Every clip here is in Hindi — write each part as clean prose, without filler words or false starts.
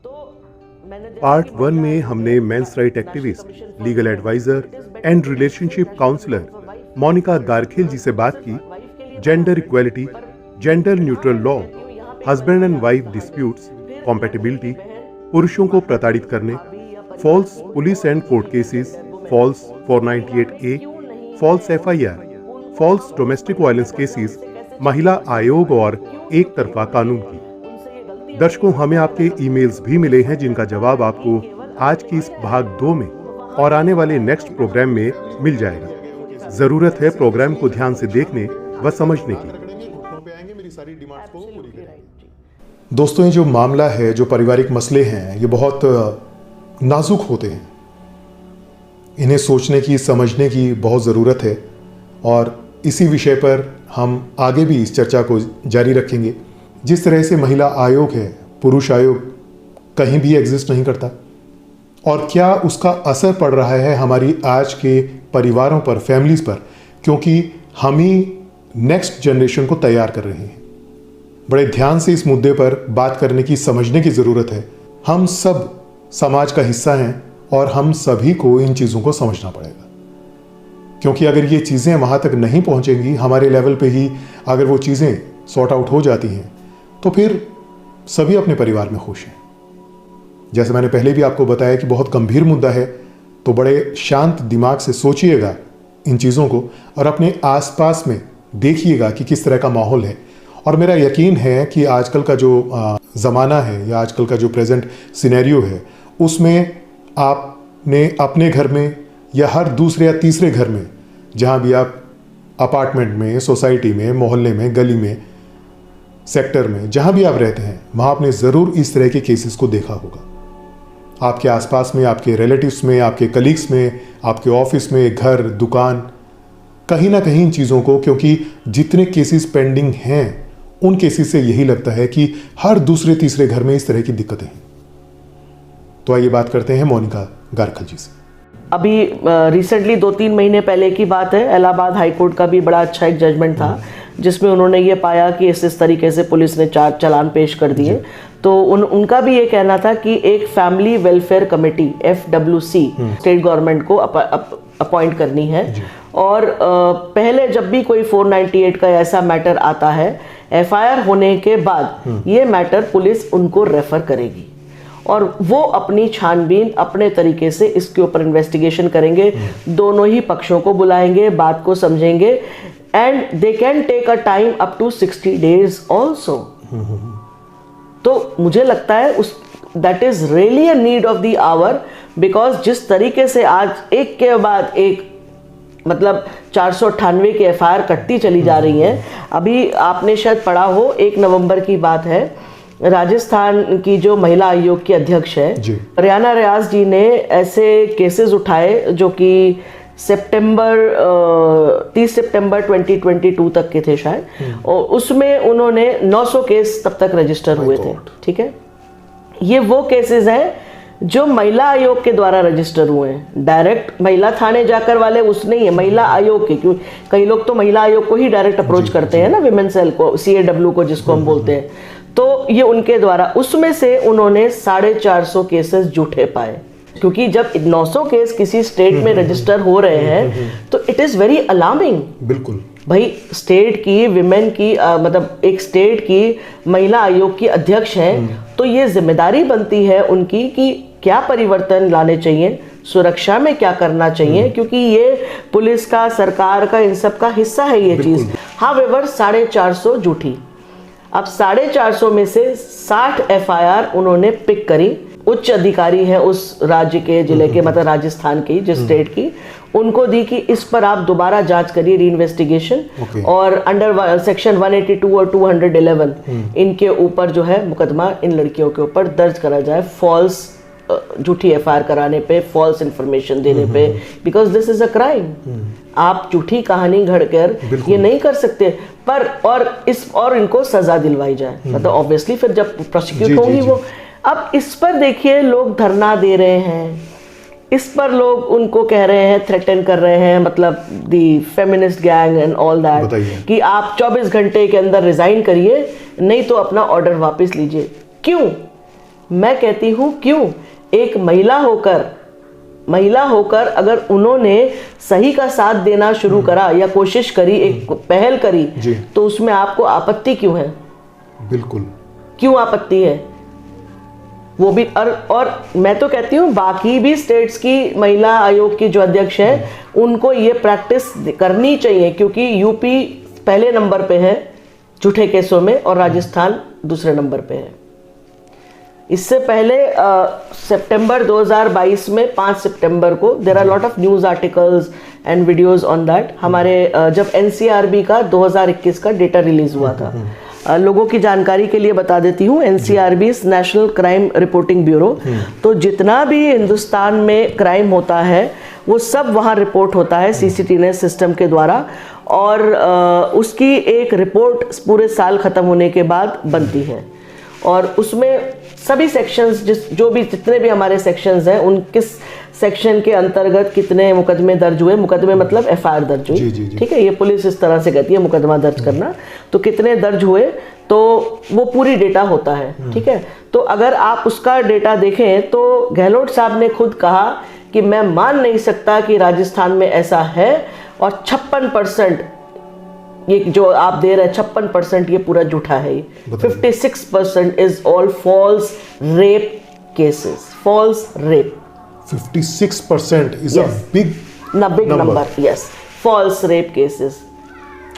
पार्ट 1 में हमने men's right activist, legal adviser and relationship counsellor Monika Garkhel ji से बात की gender equality, gender neutral law, husband and wife disputes, compatibility, पुरुषों को प्रताड़ित करने, false police and court cases, false 498A, false FIR, false domestic violence cases, महिला आयोग और एक तरफा कानून की। दर्शकों, हमें आपके ईमेल्स भी मिले हैं जिनका जवाब आपको आज की इस भाग 2 में और आने वाले नेक्स्ट प्रोग्राम में मिल जाएगा। जरूरत है प्रोग्राम को ध्यान से देखने व समझने की। दोस्तों, ये जो मामला है, जो पारिवारिक मसले हैं, ये बहुत नाजुक होते हैं। इन्हें सोचने की, समझने की बहुत ज़रूरत है और इसी विषय पर हम आगे भी इस चर्चा को जारी रखेंगे। जिस तरह से महिला आयोग है, पुरुष आयोग कहीं भी एग्जिस्ट नहीं करता, और क्या उसका असर पड़ रहा है हमारी आज के परिवारों पर, फैमिलीज पर, क्योंकि हम ही नेक्स्ट जनरेशन को तैयार कर रहे हैं। बड़े ध्यान से इस मुद्दे पर बात करने की, समझने की ज़रूरत है। हम सब समाज का हिस्सा हैं और हम सभी को इन चीज़ों को समझना पड़ेगा, क्योंकि अगर ये चीज़ें वहाँ तक नहीं पहुँचेंगी, हमारे लेवल पे ही अगर वो चीज़ें सॉर्ट आउट हो जाती हैं, तो फिर सभी अपने परिवार में खुश हैं। जैसे मैंने पहले भी आपको बताया कि बहुत गंभीर मुद्दा है, तो बड़े शांत दिमाग से सोचिएगा इन चीज़ों को और अपने आसपास में देखिएगा कि किस तरह का माहौल है। और मेरा यकीन है कि आजकल का जो ज़माना है या आजकल का जो प्रेजेंट सिनेरियो है, उसमें आपने अपने घर में या हर दूसरे या तीसरे घर में, जहाँ भी आप अपार्टमेंट में, सोसाइटी में, मोहल्ले में, गली में, सेक्टर में, जहाँ भी आप रहते हैं, वहाँ आपने ज़रूर इस तरह के केसेस को देखा होगा। आपके आसपास में, आपके रिलेटिव्स में, आपके कलीग्स में, आपके ऑफिस में, घर, दुकान, कहीं ना कहीं इन चीज़ों को, क्योंकि जितने केसेस पेंडिंग हैं उन केसेस से यही लगता है कि हर दूसरे तीसरे घर में इस तरह की दिक्कतें हैं। तो आइए बात करते हैं मोनिका गारखेल जी से। अभी रिसेंटली 2-3 महीने पहले की बात है, इलाहाबाद हाई कोर्ट का भी बड़ा अच्छा एक जजमेंट था जिसमें उन्होंने ये पाया कि इस तरीके से पुलिस ने 4 चालान पेश कर दिए। तो उनका भी ये कहना था कि एक family welfare committee FWC state government को अपॉइंट करनी है, और पहले जब भी कोई 498 का ऐसा मैटर आता है, FIR होने के बाद ये मैटर पुलिस उनको रेफर करेगी और वो अपनी छानबीन अपने तरीके से इसके ऊपर इन्वेस्टिगेशन करेंगे, दोनों ही पक्षों को बुलाएंगे, बात को समझेंगे, and they can take a time up to 60 days also. तो मुझे लगता है that is really a need of the hour, because जिस तरीके से आज एक के बाद एक, मतलब 498 की FIR कटती चली जा रही हैं। अभी आपने शायद पढ़ा हो, 1 नवंबर की बात है, राजस्थान की जो महिला आयोग की अध्यक्ष है रियाना रियाज जी ने ऐसे केसेस उठाए जो कि 30 सितंबर 2022 तक के थे शायद, और उसमें उन्होंने 900 केस तब तक रजिस्टर हुए थे। ठीक है, ये वो केसेस हैं जो महिला आयोग के द्वारा रजिस्टर हुए हैं। डायरेक्ट महिला थाने जाकर वाले उस नहीं है, महिला आयोग के, क्यों कई लोग तो महिला आयोग को ही डायरेक्ट अप्रोच करते हैं ना, विमेन सेल को, CAW को जिसको हम बोलते हैं, तो ये उनके द्वारा, उसमें से उन्होंने 450 केसेस झूठे पाए। क्योंकि जब 900 केस किसी स्टेट में रजिस्टर हो रहे हैं तो इट इज वेरी अलार्मिंग। बिल्कुल भाई, स्टेट की विमेन की मतलब एक स्टेट की महिला आयोग की अध्यक्ष हैं, तो ये जिम्मेदारी बनती है उनकी कि क्या परिवर्तन लाने चाहिए, सुरक्षा में क्या करना चाहिए, क्योंकि ये पुलिस का, सरकार का, इन सब का हिस्सा है ये चीज। हाँ, वेवर 450 झूठी। अब 450 में से 60 FIR उन्होंने पिक करी, उच्च अधिकारी है उस राज्य के, जिले के, मतलब राजस्थान की, जिस स्टेट की, उनको दी कि इस पर आप दोबारा जांच करिए, री इन्वेस्टिगेशन, और अंडर सेक्शन 182 और 211 इनके ऊपर जो है मुकदमा इन लड़कियों के ऊपर दर्ज करा जाए, फॉल्स झूठी FIR कराने पे, फॉल्स इंफॉर्मेशन देने पे, because this is a crime. आप झूठी कहानी घड़कर ये नहीं कर सकते, पर और इनको सजा दिलवाई जाए, मतलब ऑब्वियसली फिर जब प्रोसिक्यूट होंगी वो। अब इस पर देखिए, लोग धरना दे रहे हैं, इस पर लोग उनको कह रहे हैं, थ्रेटन कर रहे हैं, मतलब the feminist gang and all that, कि आप 24 घंटे के अंदर रिजाइन करिए, नहीं तो अपना ऑर्डर वापस लीजिए। क्यों? मैं कहती हूँ क्यों, एक महिला होकर अगर उन्होंने सही का साथ देना शुरू करा या कोशिश करी, एक पहल करी, तो उसमें आपको आपत्ति क्यों है? बिल्कुल, क्यों आपत्ति है? वो भी और मैं तो कहती हूँ बाकी भी स्टेट्स की महिला आयोग की जो अध्यक्ष हैं उनको ये प्रैक्टिस करनी चाहिए, क्योंकि यूपी पहले नंबर पे है झूठे केसों में और राजस्थान दूसरे नंबर पे है। इससे पहले सितंबर 2022 में 5 सितंबर को there are lot of news articles and videos on that. हमारे जब एनसीआरबी का 2021 का डेटा रिलीज हुआ था, लोगों की जानकारी के लिए बता देती हूँ, NCRB national crime reporting bureau, तो जितना भी हिंदुस्तान में क्राइम होता है वो सब वहाँ रिपोर्ट होता है सीसीटीवी सिस्टम के द्वारा, और उसकी एक रिपोर्ट पूरे साल खत्म होने के बाद बनती है, और उसमें सभी सेक्शंस जितने भी हमारे सेक्शंस हैं उन किस सेक्शन के अंतर्गत कितने मुकदमे दर्ज हुए, मुकदमे मतलब एफआईआर दर्ज हुई, ठीक है, ये पुलिस इस तरह से कहती है मुकदमा दर्ज करना, तो कितने दर्ज हुए तो वो पूरी डेटा होता है, ठीक है। तो अगर आप उसका डेटा देखें तो गहलोत साहब ने खुद कहा कि मैं मान नहीं सकता कि राजस्थान में ऐसा है, और 56% ये जो आप दे रहे हैं 56% ये पूरा झूठा है। 56% is all false rape cases, false rape. 56% is a big number, yes, false rape cases.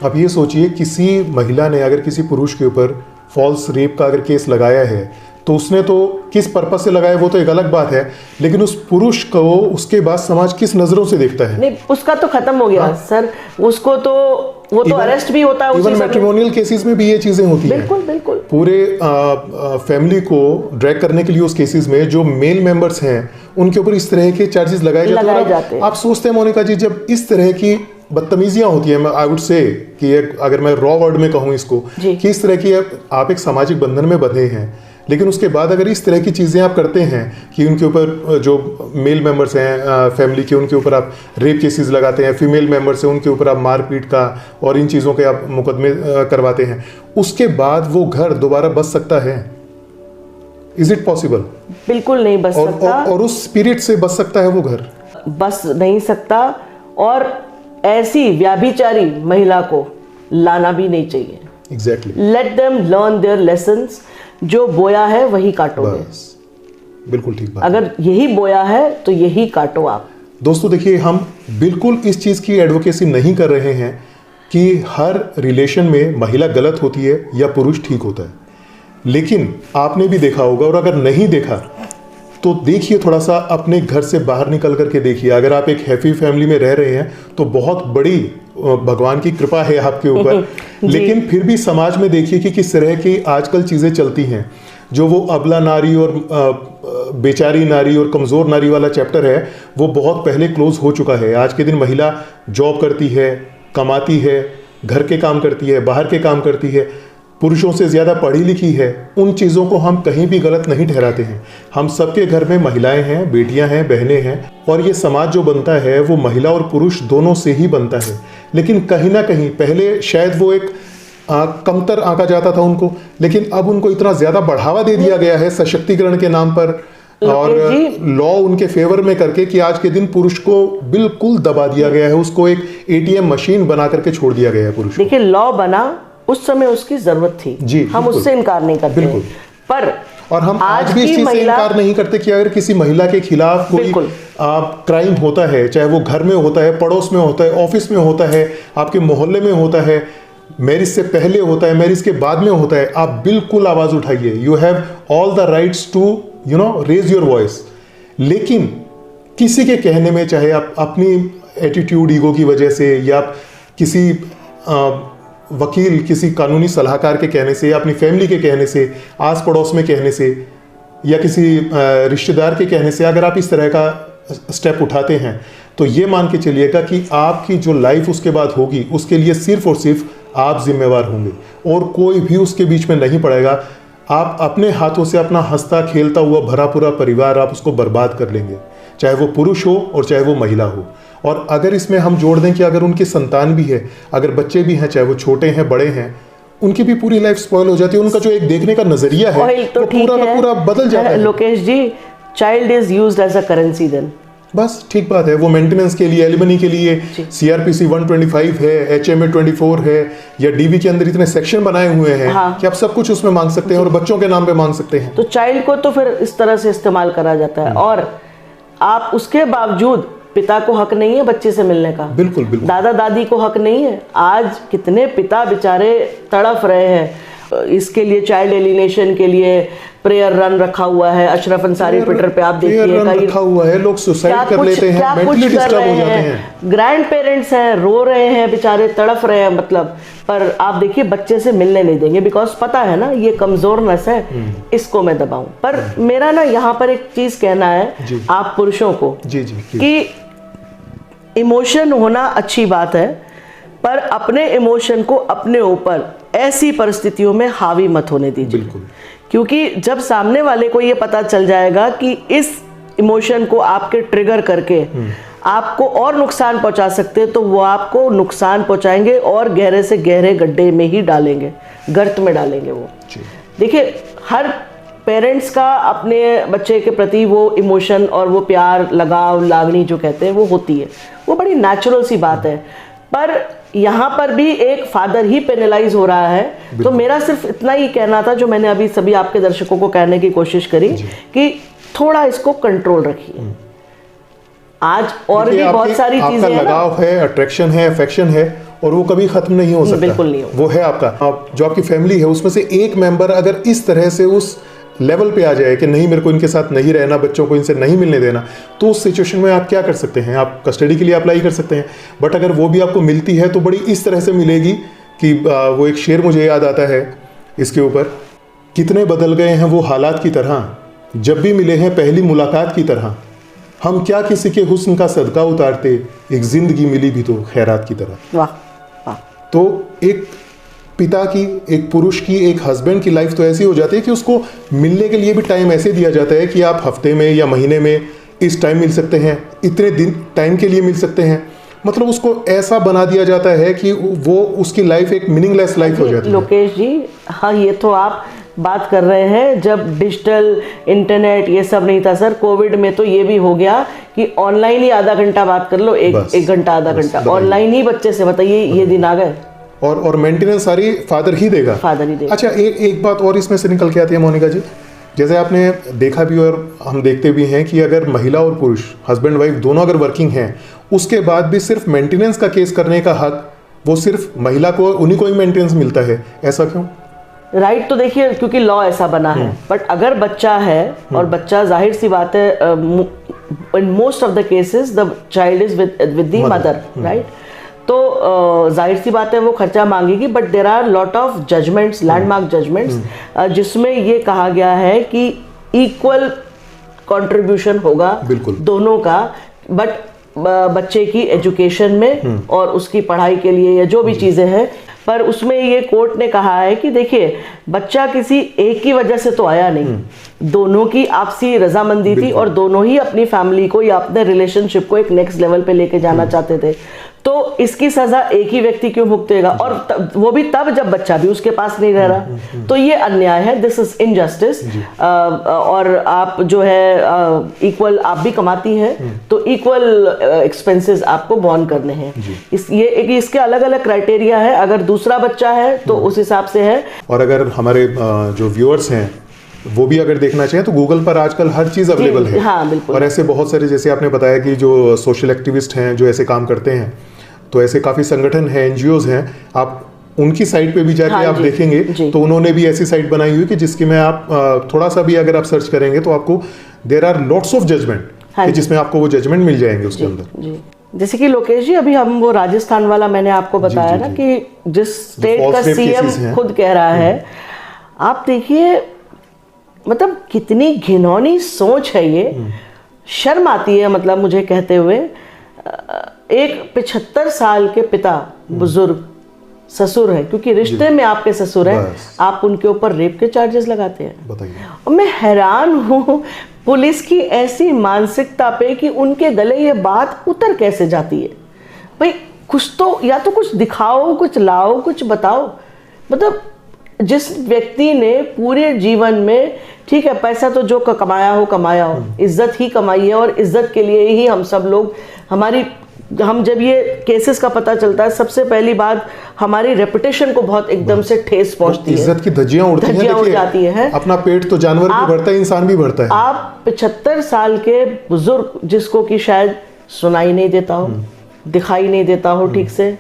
अब ये सोचिए, किसी महिला ने अगर किसी पुरुष के ऊपर फॉल्स रेप का अगर केस लगाया है तो उसने तो किस पर्पस से लगाया वो तो एक अलग बात है, लेकिन उस पुरुष को उसके बाद समाज किस नजरों से देखता है? नहीं, उसका तो खत्म हो गया सर, उसको तो वो तो अरेस्ट भी होता है। इवन मैट्रिमोनियल केसेस में भी ये चीजें होती हैं। बिल्कुल बिल्कुल। पूरे फैमिली को ड्रैग करने के लिए उस केसेस में जो मेल मेंबर्स हैं उनके ऊपर इस तरह के चार्जेस लगाए जाते हैं। आप सोचते हैं मोनिका जी, जब इस तरह की बदतमीजियां होती है, आई वुड से कि अगर मैं रॉ वर्ड में कहूँ इसको, कि इस तरह की आप एक सामाजिक बंधन में बंधे हैं, लेकिन उसके बाद अगर इस तरह की चीज़ें आप करते हैं कि उनके ऊपर जो मेल मेंबर्स हैं फैमिली के, उनके ऊपर आप रेप केसेस लगाते हैं, फीमेल मेंबर्स हैं उनके ऊपर आप मारपीट का और इन चीज़ों के आप मुकदमे करवाते हैं, उसके बाद वो घर दोबारा बच सकता है? Is it possible? बिल्कुल नहीं बच सकता। और उस स्पिरिट से बच सकता है वो घर? बच नहीं सकता, और ऐसी व्याभिचारी महिला को लाना भी नहीं चाहिए। Exactly. Let them learn their lessons. जो बोया है वही काटोगे। बिल्कुल ठीक बात। अगर यही बोया है तो यही काटो आप। दोस्तों देखिए, हम बिल्कुल इस चीज़ की एडवोकेसी नहीं कर रहे हैं कि हर रिलेशन में महिला गलत होती है या पुरुष ठीक होता है, लेकिन आपने भी देखा होगा, और अगर नहीं देखा तो देखिए, थोड़ा सा अपने घर से बाहर निकल करके देखिए। अगर आप एक हैप्पी फैमिली में रह रहे हैं तो बहुत बड़ी भगवान की कृपा है आपके ऊपर, लेकिन फिर भी समाज में देखिए कि किस तरह की आजकल चीज़ें चलती हैं। जो वो अबला नारी और बेचारी नारी और कमज़ोर नारी वाला चैप्टर है वो बहुत पहले क्लोज हो चुका है। आज के दिन महिला जॉब करती है, कमाती है, घर के काम करती है, बाहर के काम करती है, पुरुषों से ज़्यादा पढ़ी लिखी है। उन चीज़ों को हम कहीं भी गलत नहीं ठहराते हैं। हम सबके घर में महिलाएं हैं, बेटियां हैं, बहनें हैं, और ये समाज जो बनता है वो महिला और पुरुष दोनों से ही बनता है। लेकिन कहीं ना कहीं पहले शायद वो एक कमतर आंका जाता था उनको, लेकिन अब उनको इतना ज़्यादा बढ़ावा दे दिया गया है सशक्तिकरण के नाम पर, और लॉ उनके फेवर में करके कि आज के दिन पुरुष को बिल्कुल दबा दिया गया है। उसको एक ATM मशीन बना करके छोड़ दिया गया है पुरुष। देखिए, लॉ बना उस समय उसकी जरूरत थी जी, हम उससे इनकार नहीं करते, बिल्कुल। पर और हम आज भी इस चीज से इनकार नहीं करते कि अगर किसी महिला के खिलाफ कोई क्राइम होता है, चाहे वो घर में होता है, पड़ोस में होता है, ऑफिस में होता है, आपके मोहल्ले में होता है, मैरिज से पहले होता है, मैरिज के बाद में होता है, आप बिल्कुल आवाज उठाइए। You have all the rights to raise your voice. लेकिन किसी के कहने में, चाहे आप अपनी एटीट्यूड ईगो की वजह से, या किसी वकील, किसी कानूनी सलाहकार के कहने से, या अपनी फैमिली के कहने से, आस पड़ोस में कहने से, या किसी रिश्तेदार के कहने से अगर आप इस तरह का स्टेप उठाते हैं, तो ये मान के चलिएगा कि आपकी जो लाइफ उसके बाद होगी उसके लिए सिर्फ और सिर्फ आप जिम्मेवार होंगे, और कोई भी उसके बीच में नहीं पड़ेगा। आप अपने हाथों से अपना हंसता खेलता हुआ भरा पूरा परिवार आप उसको बर्बाद कर लेंगे, चाहे वो पुरुष हो और चाहे वो महिला हो। और अगर इसमें हम जोड़ दें कि अगर उनकी संतान भी है, अगर बच्चे भी हैं, चाहे वो छोटे हैं बड़े हैं, उनकी भी पूरी लाइफ स्पॉइल हो जाती है, उनका जो एक देखने का नजरिया है ऑयल तो वो ठीक पूरा का है, पूरा बदल जाता है। Lokesh ji, child is used as a currency then. बस ठीक बात है, वो मेंटेनेंस के लिए, एलिमनी के लिए सीआरपीसी 125 है, एचएमए 24 है, या डीबी के अंदर इतने सेक्शन बनाए हुए हैं कि आप सब कुछ उसमें मांग सकते हैं और बच्चों के नाम पे मांग सकते हैं। तो चाइल्ड को तो फिर इस तरह से इस्तेमाल करा जाता है, और आप उसके बावजूद पिता को हक नहीं है बच्चे से मिलने का। बिल्कुल बिल्कुल। दादा दादी को हक नहीं है। आज कितने पिता बेचारे तड़फ रहे हैं इसके लिए, चाइल्ड एलिनेशन के लिए प्रेयर रन रखा हुआ है। अशरफ अंसारी ट्विटर पे आप देखिए कई रखा हुआ है, लोग सुसाइड कर लेते हैं, मेंटली डिस्टर्ब हो जाते हैं। ग्रैंड पेरेंट्स हैं, रो रहे हैं बेचारे, तड़फ रहे हैं, मतलब पर आप देखिए बच्चे से मिलने नहीं देंगे, बिकॉज पता है ना ये कमजोरनेस है, इसको मैं दबाऊं। पर मेरा ना यहाँ पर एक चीज कहना है आप पुरुषों को कि इमोशन होना अच्छी बात है, पर अपने इमोशन को अपने ऊपर ऐसी परिस्थितियों में हावी मत होने दीजिए। बिल्कुल। क्योंकि जब सामने वाले को ये पता चल जाएगा कि इस इमोशन को आपके ट्रिगर करके आपको और नुकसान पहुंचा सकते हैं, तो वो आपको नुकसान पहुंचाएंगे और गहरे से गहरे गड्ढे में ही डालेंगे, गर्त में डालेंगे वो। देखिए हर पेरेंट्स का अपने बच्चे के प्रति वो इमोशन और वो प्यार, लगाव, लागनी जो कहते हैं वो होती है, वो बड़ी नेचुरल सी बात है। पर यहाँ पर भी एक फादर ही पेनलाइज हो रहा है। तो मेरा सिर्फ इतना ही कहना था जो मैंने अभी सभी आपके दर्शकों को कहने की कोशिश करी कि थोड़ा इसको कंट्रोल रखिए। आज और भी बहुत सारी चीजें हैं, लगाव है, अट्रैक्शन है, अफेक्शन है, और वो कभी खत्म नहीं हो सकता। बिल्कुल नहीं हो। वो है आपका, जो आपकी फैमिली है उसमें से एक मेंबर अगर इस तरह से उस लेवल पे आ जाए कि नहीं, मेरे को इनके साथ नहीं रहना, बच्चों को इनसे नहीं मिलने देना, तो उस सिचुएशन में आप क्या कर सकते हैं? आप कस्टडी के लिए अप्लाई कर सकते हैं। बट अगर वो भी आपको मिलती है तो बड़ी इस तरह से मिलेगी कि वो एक शेर मुझे याद आता है इसके ऊपर, कितने बदल गए हैं वो हालात की तरह, जब भी मिले हैं पहली मुलाकात की तरह, हम क्या किसी के हुस्न का सदका उतारते, एक जिंदगी मिली भी तो खैरात की तरह। वाह वाह। तो एक पिता की, एक पुरुष की, एक हस्बैंड की लाइफ तो ऐसी हो जाती है कि उसको मिलने के लिए भी टाइम ऐसे दिया जाता है कि आप हफ्ते में या महीने में इस टाइम मिल सकते हैं, इतने दिन टाइम के लिए मिल सकते हैं। मतलब उसको ऐसा बना दिया जाता है कि वो उसकी लाइफ एक मीनिंगलेस लाइफ हो जाती है। लोकेश जी, हाँ ये तो आप बात कर रहे हैं जब डिजिटल इंटरनेट ये सब नहीं था सर। कोविड में तो ये भी हो गया कि ऑनलाइन ही आधा घंटा बात कर लो, एक घंटा आधा घंटा ऑनलाइन ही बच्चे से, बताइए ये दिन आ गए। और मेंटेनेंस सारी फादर ही देगा। अच्छा, एक बात और इसमें से निकल के आती है मोनिका जी, जैसे आपने देखा भी और हम देखते भी हैं कि अगर महिला और पुरुष, हस्बैंड वाइफ दोनों अगर वर्किंग हैं, उसके बाद भी सिर्फ मेंटेनेंस का केस करने का हक वो सिर्फ महिला को, उन्हीं को ही मेंटेनेंस मिलता है। ऐसा क्यों? राइट तो देखिए क्योंकि लॉ ऐसा बना है। बट अगर बच्चा है और बच्चा, जाहिर सी बात है, in most of the cases the child is with the mother, right. तो जाहिर सी बात है वो खर्चा मांगेगी। But there are lot of judgements, landmark judgements, जिसमें ये कहा गया है कि इक्वल कंट्रीब्यूशन होगा दोनों का, बट बच्चे की एजुकेशन में और उसकी पढ़ाई के लिए या जो भी चीजें हैं। पर उसमें ये कोर्ट ने कहा है कि देखिए बच्चा किसी एक की वजह से तो आया नहीं, दोनों की आपसी रजामंदी थी और दोनों ही अपनी फैमिली को या अपने रिलेशनशिप को एक नेक्स्ट लेवल पे लेके जाना चाहते थे। तो इसकी सजा एक ही व्यक्ति क्यों भुगतेगा, और वो भी तब जब बच्चा भी उसके पास नहीं रह रहा। तो ये अन्याय है, दिस इज इनजस्टिस। और आप जो है इक्वल, आप भी कमाती हैं तो इक्वल एक्सपेंसेस आपको बॉर्न करने हैं। इसके अलग अलग क्राइटेरिया है। अगर दूसरा बच्चा है तो उस हिसाब से है। और अगर हमारे जो व्यूअर्स हैं वो भी अगर देखना चाहें तो गूगल पर आजकल हर चीज़ अवेलेबल है। हाँ, बिल्कुल। और ऐसे बहुत सारे, जैसे आपने बताया कि जो सोशल एक्टिविस्ट हैं जो ऐसे काम करते हैं, तो ऐसे काफ़ी संगठन हैं, एनजीओज हैं, आप उनकी साइट पे भी जाके आप देखेंगे तो उन्होंने भी ऐसी साइट बनाई हुई कि जिसकी में आप थोड़ा सा भी अगर आप सर्च करेंगे तो आपको there are lots of judgement, जिसमें आपको वो जजमेंट मिल जाएंगे उसके अंदर। जैसे कि लोकेश जी, अभी हम वो राजस्थान वाला मैंने आपको बताया ना कि जिस स्टेट का सीएम खुद कह रहा है, आप देखिए मतलब कितनी घिनौनी सोच है ये। शर्म आती है मतलब मुझे कहते हुए। एक 75 साल के पिता, बुजुर्ग ससुर है, क्योंकि रिश्ते में आपके ससुर हैं, आप उनके ऊपर रेप के चार्जेस लगाते हैं। बताइए। और मैं हैरान हूँ पुलिस की ऐसी मानसिकता पे कि उनके गले ये बात उतर कैसे जाती है। भाई कुछ तो, या तो कुछ दिखाओ, कुछ लाओ, कुछ बताओ। मतलब जिस व्यक्ति ने पूरे जीवन में, ठीक है पैसा तो जो कमाया हो, इज्जत ही कमाई है, और इज्जत के लिए ही हम सब लोग, हम जब ये केसेस का पता चलता है, सबसे पहली बात हमारी रेपुटेशन को बहुत एकदम से ठेस पहुंचती है, इज्जत की धज्जियां उड़ जाती है। अपना पेट तो जानवर भी भरता है, इंसान भी भरता है। आप 75 साल के बुजुर्ग, जिसको कि शायद सुनाई नहीं देता हो, दिखाई नहीं देता हो ठीक से,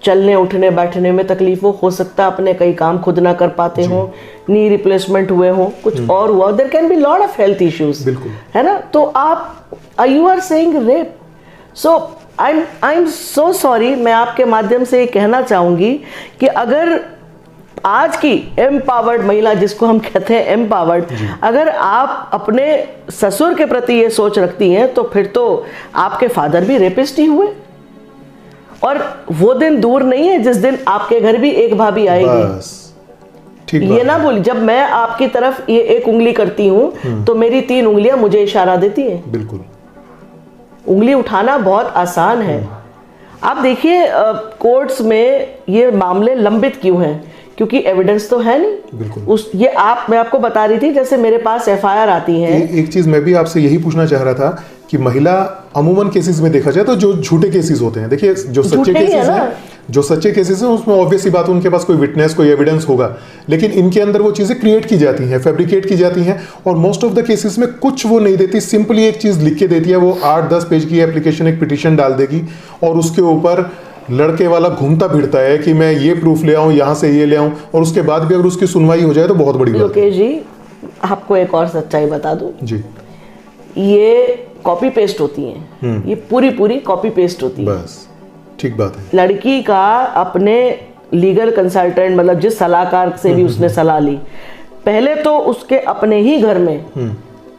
चलने उठने बैठने में तकलीफ हो सकता है, अपने कई काम खुद ना कर पाते हो, नी रिप्लेसमेंट हुए हो, कुछ और हुआ, there can be lot of health issues, है ना। तो आप you are saying rape, so I am so sorry. मैं आपके माध्यम से ये कहना चाहूंगी कि अगर आज की एम्पावर्ड महिला, जिसको हम कहते हैं एम्पावर्ड, अगर आप अपने ससुर के प्रति ये सोच रखती हैं, तो फिर तो आपके फादर भी रेपिस्ट ही हुए, और वो दिन दूर नहीं है जिस दिन आपके घर भी एक भाभी आएगी। ये ना बोली, जब मैं आपकी तरफ ये एक उंगली करती हूँ तो मेरी 3 उंगलियां मुझे इशारा देती हैं। बिल्कुल, उंगली उठाना बहुत आसान है। आप देखिए कोर्ट्स में ये मामले लंबित क्यों हैं, क्योंकि एविडेंस तो है नहीं। बिल्कुल। मैं आपको बता रही थी, जैसे मेरे पास एफआईआर आती है। एक चीज मैं भी आपसे यही पूछना चाह रहा था कि महिला अमूमन केसेस में देखा जाए तो जो झूठे केसेस होते हैं, देखिए जो सच्चे केसेस हैं उसमें ऑब्वियस सी बात है, उनके पास कोई विटनेस, कोई एविडेंस होगा, लेकिन इनके अंदर वो चीजें क्रिएट की जाती हैं, फैब्रिकेट की जाती हैं, और मोस्ट ऑफ द केसेस में कुछ वो नहीं देती, सिंपली एक चीज लिख के देती है, वो 8-10 पेज की एप्लीकेशन, एक पिटीशन डाल देगी, और उसके ऊपर लड़के वाला घूमता फिरता है कि मैं ये प्रूफ ले आऊं, यहां से ये ले आऊं, और उसके बाद भी अगर उसकी सुनवाई हो जाए तो बहुत बड़ी बात है। लोकेश जी, आपको एक और सच्चाई बता दूं जी, ये कॉपी पेस्ट होती हैं, ये पूरी कॉपी पेस्ट होती है। बस ठीक बात है। लड़की का अपने लीगल कंसल्टेंट, मतलब जिस सलाहकार से भी उसने सलाह ली, पहले तो उसके अपने ही घर में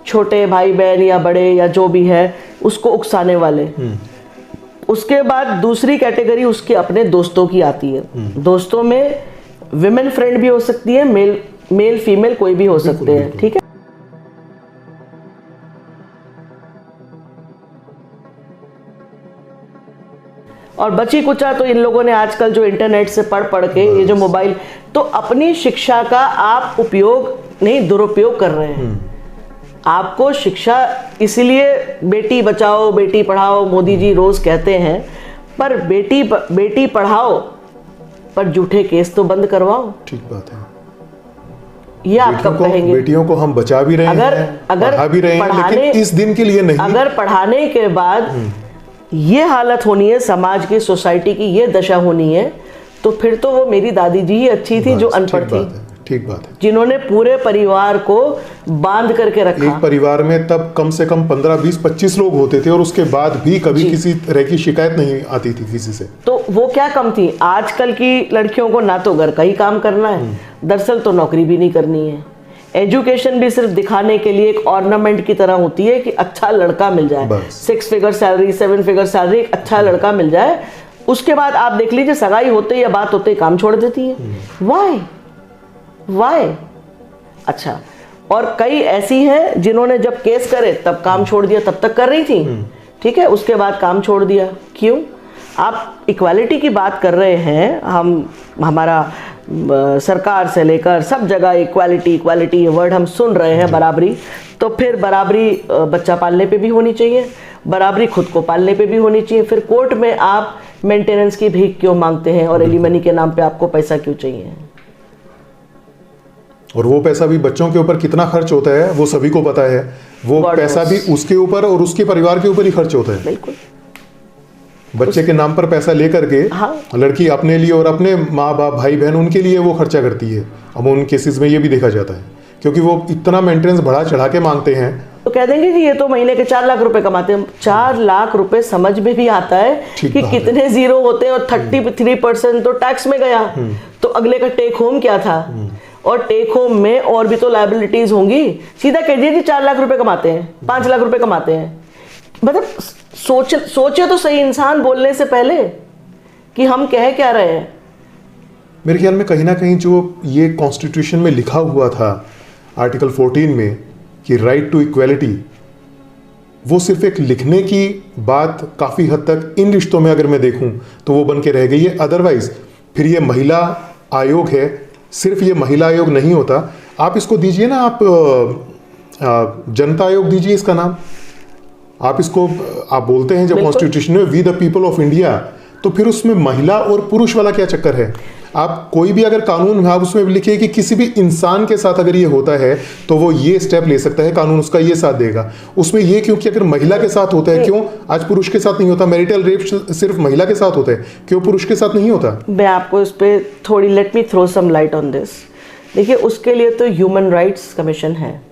छोटे भाई बहन या बड़े या जो भी है उसको उकसाने वाले, उसके बाद दूसरी कैटेगरी उसके अपने दोस्तों की आती है। दोस्तों में विमेन फ्रेंड भी हो सकती है, मेल फीमेल कोई भी हो सकते हैं, ठीक है। और बची कुचा तो इन लोगों ने आजकल जो इंटरनेट से पढ़ के, ये जो मोबाइल, तो अपनी शिक्षा का आप उपयोग नहीं, दुरुपयोग कर रहे हैं। आपको शिक्षा, इसलिए बेटी बचाओ बेटी पढ़ाओ मोदी जी रोज कहते हैं, पर बेटी पढ़ाओ पर झूठे केस तो बंद करवाओ। ठीक बात है। ये आप कब कहेंगे? बेटियों को हम बचा भी रहे हैं, पढ़ा भी रहे हैं, लेकिन इस दिन के लिए नहीं। अगर पढ़ाने के बाद ये हालत होनी है समाज की, सोसाइटी की ये दशा होनी है, तो फिर तो वो मेरी दादी जी ही अच्छी थी जो अनपढ़ थी। ठीक बात है। जिन्होंने पूरे परिवार को बांध करके रखा। एक परिवार में तब कम से कम 15, 20, 25 लोग होते थे, और उसके बाद भी कभी किसी तरह की शिकायत नहीं आती थी किसी से। तो वो क्या कम थी? आजकल की लड़कियों को ना तो घर का ही काम करना है, दरअसल तो नौकरी भी नहीं करनी है। एजुकेशन भी सिर्फ दिखाने के लिए एक ऑर्नामेंट की तरह होती है कि अच्छा लड़का मिल जाए, 6 फिगर सैलरी, 7 फिगर सैलरी, एक अच्छा लड़का मिल जाए। उसके बाद आप देख लीजिए सगाई होते या बात होते काम छोड़ देती है। वाई? अच्छा, और कई ऐसी हैं जिन्होंने जब केस करे तब काम छोड़ दिया, तब तक कर रही थी, ठीक है, उसके बाद काम छोड़ दिया। क्यों? आप इक्वालिटी की बात कर रहे हैं, हमारा सरकार से लेकर सब जगह इक्वालिटी ये वर्ड हम सुन रहे हैं, बराबरी। तो फिर बराबरी बच्चा पालने पे भी होनी चाहिए, बराबरी खुद को पालने पे भी होनी चाहिए। फिर कोर्ट में आप मेंटेनेंस की भीख क्यों मांगते हैं, और एलिमनी के नाम पे आपको पैसा क्यों चाहिए? और वो पैसा भी बच्चों के ऊपर कितना खर्च होता है वो सभी को पता है। वो पैसा भी उसके ऊपर और उसके परिवार के ऊपर ही खर्च होता है। बिल्कुल। बच्चे के नाम पर पैसा लेकर के लड़की अपने लिए और अपने माँ बाप भाई बहन उनके लिए वो खर्चा करती है। अब उन केसेस में ये भी देखा जाता है, क्योंकि वो इतना मेंटेनेंस बढ़ा चढ़ा के मांगते हैं। तो कह देंगे कि ये तो महीने के 4 लाख रुपए कमाते हैं। 4 लाख रुपए समझ में भी आता है कि कितने जीरो होते हैं, और 33% तो टैक्स में गया। तो अगले का टेक होम क्या था, और टेक होम में और भी तो लायबिलिटीज होंगी। सीधा कह दीजिए 4 लाख रुपए कमाते हैं, 5 लाख रुपए कमाते हैं। मतलब सोचे तो सही इंसान बोलने से पहले कि हम कह क्या रहे हैं। मेरे ख्याल में कहीं ना कहीं जो ये कॉन्स्टिट्यूशन में लिखा हुआ था आर्टिकल 14 में कि राइट टू इक्वालिटी, वो सिर्फ एक लिखने की बात काफ़ी हद तक इन रिश्तों में अगर मैं देखूं तो वो बन के रह गई है। अदरवाइज फिर ये महिला आयोग है, सिर्फ ये महिला आयोग नहीं होता, आप इसको दीजिए ना, आप जनता आयोग दीजिए इसका नाम। आप इसको आप बोलते हैं जब कॉन्स्टिट्यूशन में we the people of India, तो फिर उसमें महिला और पुरुष वाला क्या चक्कर है? आप कोई भी अगर कानून आप उसमें लिखिए कि किसी भी इंसान के साथ अगर ये होता है तो वो ये स्टेप ले सकता है, कानून उसका ये साथ देगा। उसमें ये क्यों कि अगर महिला के साथ होता है, क्यों आज पुरुष के साथ नहीं होता? मैरिटल रेप सिर्फ महिला के साथ होता है, क्यों पुरुष के साथ नहीं होता? मैं आपको इस पे थोड़ी let me throw some light on this. देखिए, उसके लिए तो ह्यूमन राइट्स कमीशन है,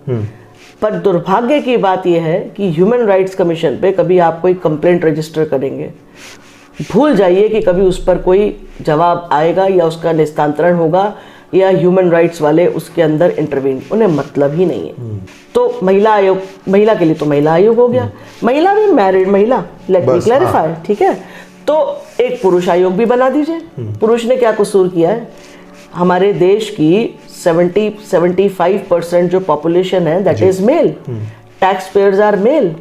पर दुर्भाग्य की बात यह है कि ह्यूमन राइट्स कमीशन पे कभी आप कोई कंप्लेंट रजिस्टर करेंगे, भूल जाइए कि कभी उस पर कोई जवाब आएगा या उसका निस्तांतरण होगा या ह्यूमन राइट्स वाले उसके अंदर इंटरवीन, उन्हें मतलब ही नहीं है। तो महिला आयोग, महिला के लिए तो महिला आयोग हो गया, महिला भी मैरिड महिला, लेट मी क्लैरिफाई, ठीक है। तो एक पुरुष आयोग भी बना दीजिए। पुरुष ने क्या कसूर किया है? हमारे देश की 70-75% जो पॉपुलेशन है that is male, taxpayers are male,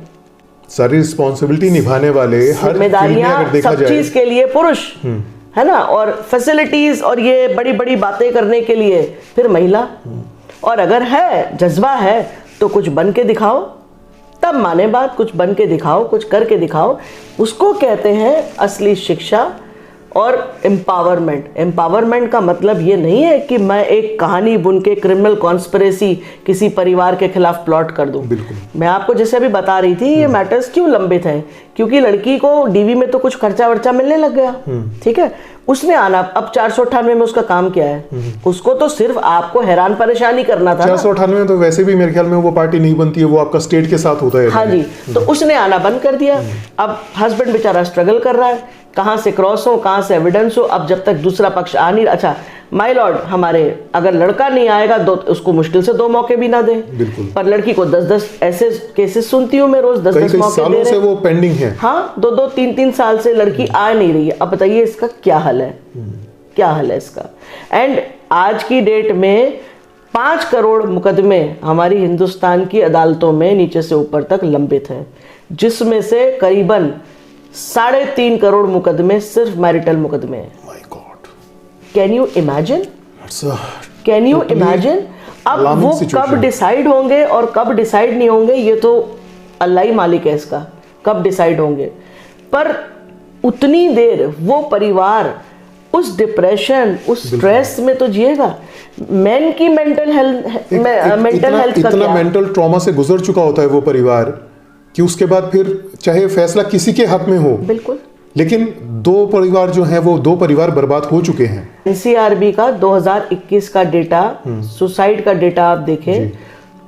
सारी रिस्पॉन्सिबिलिटी निभाने वाले, हर जिम्मेदारियां सब चीज के लिए पुरुष है ना, और फैसिलिटीज और ये बड़ी बड़ी बातें करने के लिए फिर महिला। और अगर है जज्बा है तो कुछ बन के दिखाओ, तब माने बात, कुछ बन के दिखाओ, कुछ करके दिखाओ। उसको कहते हैं असली शिक्षा और एम्पावरमेंट। एम्पावरमेंट का मतलब ये नहीं है कि मैं एक कहानी बुन के क्रिमिनल कॉन्स्पिरेसी किसी परिवार के खिलाफ प्लॉट कर दूं। मैं आपको जैसे अभी बता रही थी, ये मैटर्स क्यों लंबित हैं, क्योंकि लड़की को डीवी में तो कुछ खर्चा वर्चा मिलने लग गया, ठीक है। उसने आना, अब 498 में उसका काम क्या है? उसको तो सिर्फ आपको हैरान परेशानी करना था। 498 में तो वैसे भी मेरे ख्याल में वो पार्टी नहीं बनती है, वो आपका स्टेट के साथ होता है। हाँ जी, तो उसने आना बंद कर दिया। अब हस्बैंड बेचारा स्ट्रगल कर रहा है, कहाँ से क्रॉस हो, कहाँ से एविडेंस हो। अब जब तक दूसरा पक्ष आ नहीं, अच्छा माय लॉर्ड, हमारे अगर लड़का नहीं आएगा दो, उसको मुश्किल से 2 मौके भी ना दे, पर लड़की को 10-10 ऐसे केसेस सुनती हूँ मैं रोज, 10-10 मौके दे रहे हैं। वो पेंडिंग है। हाँ, 2-2, 3-3 साल से लड़की आ नहीं रही है। अब बताइए इसका क्या हल है? क्या हल है इसका? एंड आज की डेट में 5 करोड़ मुकदमे हमारी हिंदुस्तान की अदालतों में नीचे से ऊपर तक लंबित हैं, जिसमें से करीबन 3.5 करोड़ मुकदमे सिर्फ मैरिटल मुकदमे हैं। My God, can you imagine? Can you imagine? अब वो कब डिसाइड होंगे और कब डिसाइड नहीं होंगे, ये तो अल्लाह ही मालिक है इसका, कब डिसाइड होंगे। पर उतनी देर वो परिवार उस डिप्रेशन, उस स्ट्रेस में तो जिएगा। मैन की मेंटल हेल्थ का इतना मेंटल ट्रॉमा से गुजर चुका होता है वो परिवार कि उसके बाद फिर चाहे फैसला किसी के हक में हो, बिल्कुल, लेकिन 2 परिवार जो हैं वो 2 परिवार बर्बाद हो चुके हैं। एनसीआरबी का 2021 का डेटा, सुसाइड का डेटा आप देखें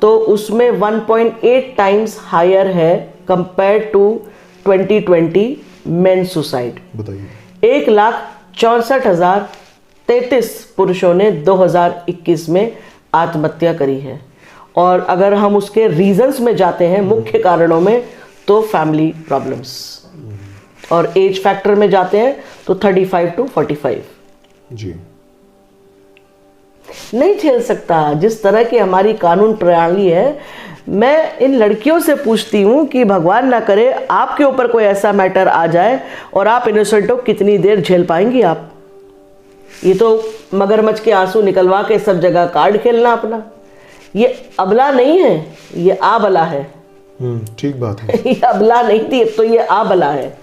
तो उसमें 1.8 टाइम्स हायर है कंपेयर टू 2020 मेन सुसाइड। बताइए, 1,64,033 पुरुषों ने 2021 में आत्महत्या करी है। और अगर हम उसके रीजंस में जाते हैं, मुख्य कारणों में, तो फैमिली प्रॉब्लम्स, और एज फैक्टर में जाते हैं तो 35 to 45। जी, नहीं झेल सकता जिस तरह की हमारी कानून प्रणाली है। मैं इन लड़कियों से पूछती हूँ कि भगवान ना करे आपके ऊपर कोई ऐसा मैटर आ जाए और आप इनोसेंट हो, कितनी देर झेल पाएंगी आप? ये तो मगरमच्छ के आंसू निकलवा के सब जगह कार्ड खेलना अपना। ये अबला नहीं है, ये आबला है। ठीक बात है। ये अबला नहीं थी, तो ये आबला है।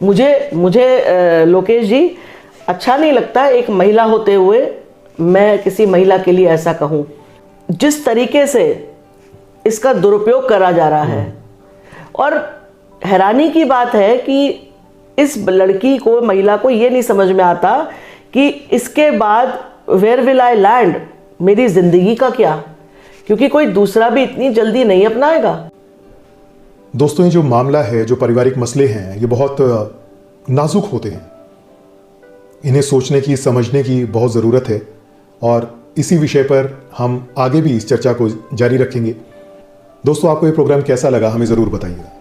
मुझे लोकेश जी अच्छा नहीं लगता एक महिला होते हुए मैं किसी महिला के लिए ऐसा कहूं। जिस तरीके से इसका दुरुपयोग करा जा रहा है, और हैरानी की बात है कि इस लड़की को, महिला को ये नहीं समझ में आता कि इसके बाद वेयर विल आई लैंड, मेरी जिंदगी का क्या, क्योंकि कोई दूसरा भी इतनी जल्दी नहीं अपनाएगा। दोस्तों, ये जो मामला है, जो पारिवारिक मसले हैं, ये बहुत नाजुक होते हैं। इन्हें सोचने की, समझने की बहुत ज़रूरत है, और इसी विषय पर हम आगे भी इस चर्चा को जारी रखेंगे। दोस्तों, आपको ये प्रोग्राम कैसा लगा हमें ज़रूर बताइएगा।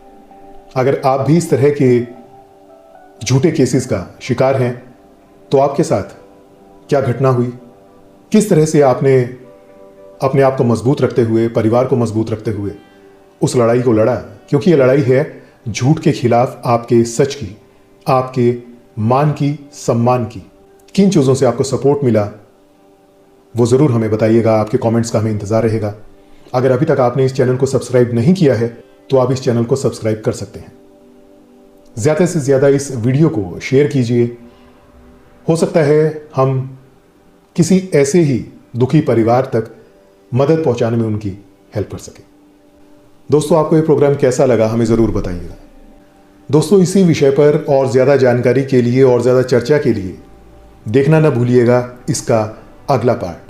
अगर आप भी इस तरह के झूठे केसेस का शिकार हैं तो आपके साथ क्या घटना हुई, किस तरह से आपने अपने आप को मजबूत रखते हुए, परिवार को मजबूत रखते हुए उस लड़ाई को लड़ा, क्योंकि ये लड़ाई है झूठ के खिलाफ आपके सच की, आपके मान की, सम्मान की। किन चीज़ों से आपको सपोर्ट मिला, वो ज़रूर हमें बताइएगा। आपके कमेंट्स का हमें इंतज़ार रहेगा। अगर अभी तक आपने इस चैनल को सब्सक्राइब नहीं किया है तो आप इस चैनल को सब्सक्राइब कर सकते हैं। ज़्यादा से ज़्यादा इस वीडियो को शेयर कीजिए। हो सकता है हम किसी ऐसे ही दुखी परिवार तक मदद पहुंचाने में उनकी हेल्प कर सके। दोस्तों, आपको ये प्रोग्राम कैसा लगा हमें ज़रूर बताइएगा। दोस्तों, इसी विषय पर और ज़्यादा जानकारी के लिए और ज़्यादा चर्चा के लिए देखना ना भूलिएगा इसका अगला पार्ट।